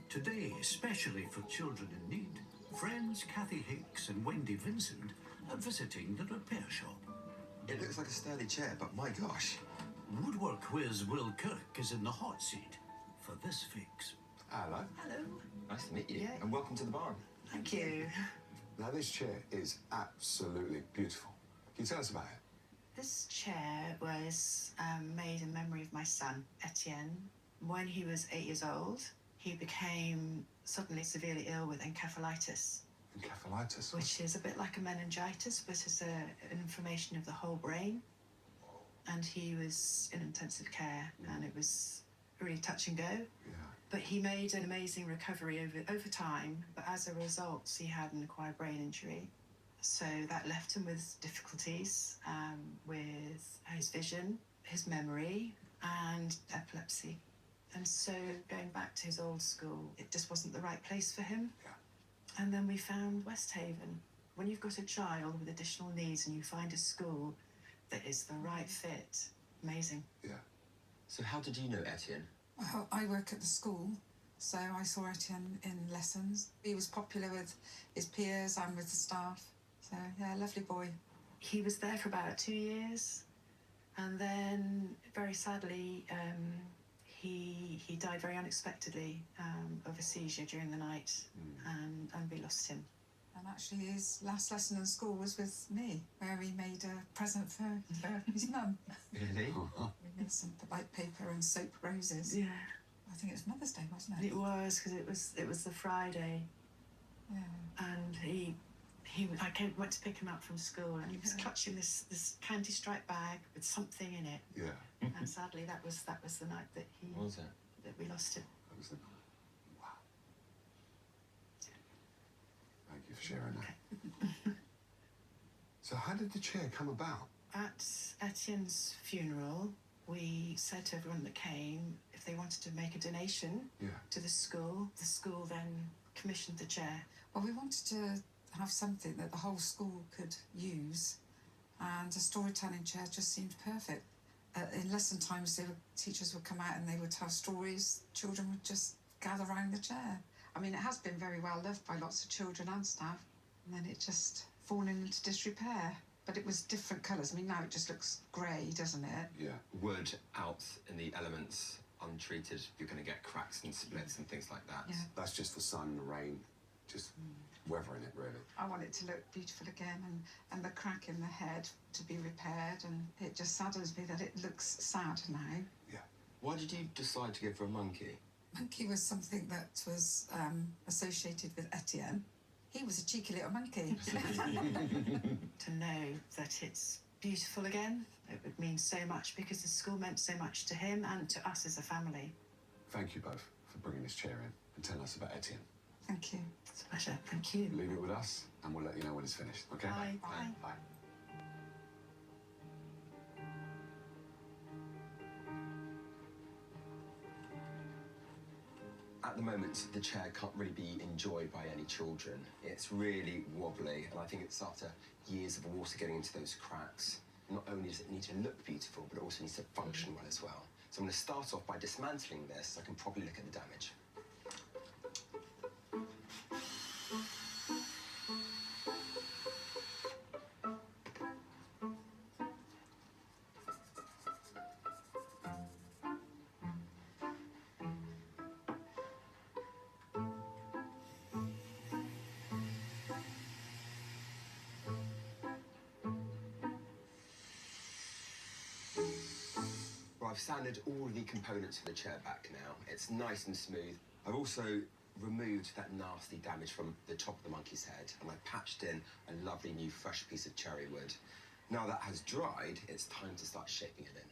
Today, especially for children in need, friends Kathy Hicks and Wendy Vincent are visiting the repair shop. It looks like a sturdy chair, but my gosh. Woodwork whiz Will Kirk is in the hot seat for this fix. Hello. Hello. Nice to meet you, Yeah. and welcome to the barn. Thank you. Now, this chair is absolutely beautiful. Can you tell us about it? This chair was made in memory of my son, Etienne. When he was 8 years old, he became suddenly severely ill with encephalitis, Encephalitis. which is a bit like a meningitis, but it's an inflammation of the whole brain. And he was in intensive care, and it was really touch and go. Yeah. But he made an amazing recovery over time, but as a result, he had an acquired brain injury. So that left him with difficulties with his vision, his memory, and epilepsy. And so going back to his old school, it just wasn't the right place for him. Yeah. And then we found Westhaven. When you've got a child with additional needs and you find a school that is the right fit, amazing. Yeah. So how did you know Etienne? Well, I work at the school, so I saw Etienne in lessons. He was popular with his peers and with the staff. So, yeah, lovely boy. He was there for about 2 years, and then, very sadly, he died very unexpectedly of a seizure during the night, and we lost him. And actually, his last lesson in school was with me, where he made a present for his mum. Really? We made some polite paper and soap roses. Yeah, I think it was Mother's Day, wasn't it? it was, because it was the Friday, Yeah. and went to pick him up from school, and he was clutching this candy striped bag with something in it. Yeah. And sadly, that was the night that What was it? that we lost him. That was the... Wow. Thank you for sharing that. So how did the chair come about? At Etienne's funeral, we said to everyone that came if they wanted to make a donation Yeah. to the school. The school then commissioned the chair. Well, we wanted to have something that the whole school could use, and a storytelling chair just seemed perfect. In lesson times, teachers would come out and they would tell stories. Children would just gather around the chair. I mean, it has been very well loved by lots of children and staff, and then it just fallen into disrepair. But it was different colours. I mean, now it just looks grey, doesn't it? Yeah. Wood out in the elements, untreated, you're going to get cracks and splits and things like that. Yeah. That's just the sun and the rain, just weathering it, really. I want it to look beautiful again, and the crack in the head to be repaired, and it just saddens me that it looks sad now. Yeah. Why did you decide to go for a monkey? Monkey was something that was associated with Etienne. He was a cheeky little monkey. To know that it's beautiful again, it would mean so much, because the school meant so much to him and to us as a family. Thank you both for bringing this chair in and telling us about Etienne. Thank you. It's a pleasure. Thank you. Leave it with us, and we'll let you know when it's finished, okay? Bye. Bye. Bye. At the moment, the chair can't really be enjoyed by any children. It's really wobbly, and I think it's after years of water getting into those cracks. Not only does it need to look beautiful, but it also needs to function well as well. So I'm going to start off by dismantling this so I can properly look at the damage. Well, I've sanded all of the components of the chair back now. It's nice and smooth. I've also removed that nasty damage from the top of the monkey's head, and I patched in a lovely new fresh piece of cherry wood. Now that has dried, it's time to start shaping it in.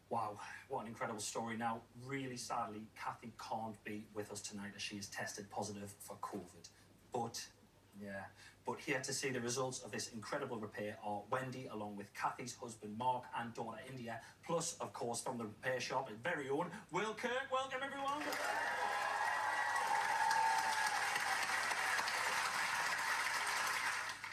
Wow, what an incredible story. Now, really sadly, Kathy can't be with us tonight as she is tested positive for COVID. But here to see the results of this incredible repair are Wendy, along with Kathy's husband Mark and daughter India, plus, of course, from the repair shop, his very own Will Kirk. Welcome, everyone.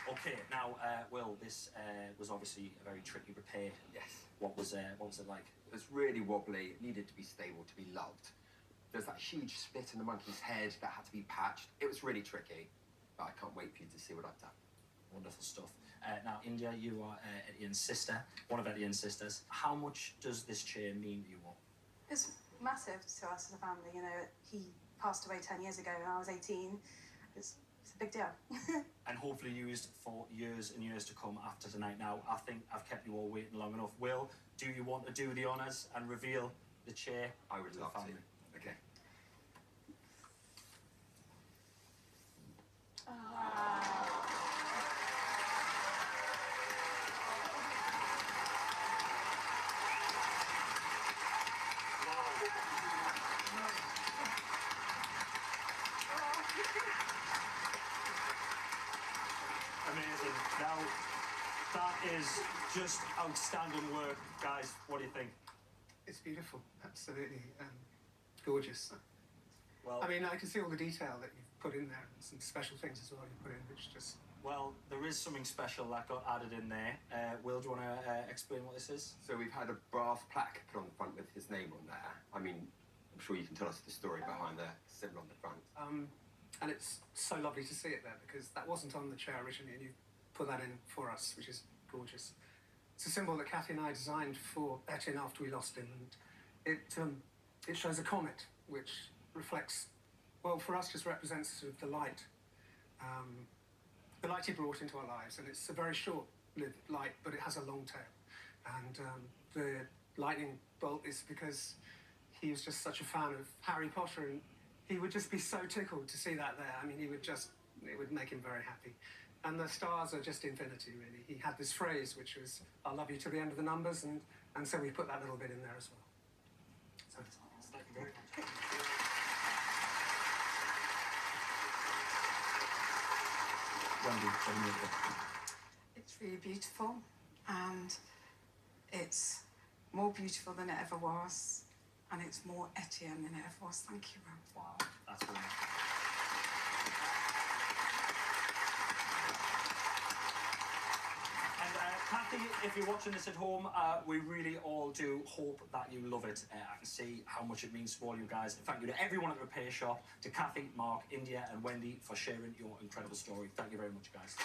Okay, now, Will, this was obviously a very tricky repair. Yes. What was it like? It was really wobbly. It needed to be stable to be loved. There's that huge split in the monkey's head that had to be patched. It was really tricky, but I can't wait for you to see what I've done. Wonderful stuff. Now, India, you are Etienne's sister, one of Etienne's sisters. How much does this chair mean to you all? It's massive to us as a family. You know, he passed away 10 years ago and I was 18. It's a big deal. And hopefully used for years and years to come after tonight. Now, I think I've kept you all waiting long enough. Will, do you want to do the honours and reveal the chair? I would to love the family? to. Okay. Amazing. Now, that is just outstanding work, guys. What do you think? It's beautiful, absolutely gorgeous. Well, I mean, I can see all the detail that you've put in there, and some special things as well you put in, which just... well, there is something special that got added in there. Will, do you want to explain what this is? So we've had a brass plaque put on the front with his name on there. I mean, I'm sure you can tell us the story behind the symbol on the front. And it's so lovely to see it there, because that wasn't on the chair originally, and you put that in for us, which is gorgeous. It's a symbol that Kathy and I designed for Etienne after we lost him, and it shows a comet, which reflects, well, for us, just represents sort of the light he brought into our lives. And it's a very short-lived light, but it has a long tail. And the lightning bolt is because he was just such a fan of Harry Potter, and he would just be so tickled to see that there. I mean, it would make him very happy. And the stars are just infinity, really. He had this phrase, which was, "I'll love you to the end of the numbers," and so we put that little bit in there as well. So, Thank you very much. Wendy, tell me about it. It's really beautiful, and it's more beautiful than it ever was, and it's more Etienne than it ever was. Thank you, Will. Wow, that's brilliant. And Kathy, if you're watching this at home, we really all do hope that you love it. I can see how much it means to all you guys. And thank you to everyone at the repair shop, to Kathy, Mark, India and Wendy for sharing your incredible story. Thank you very much, guys.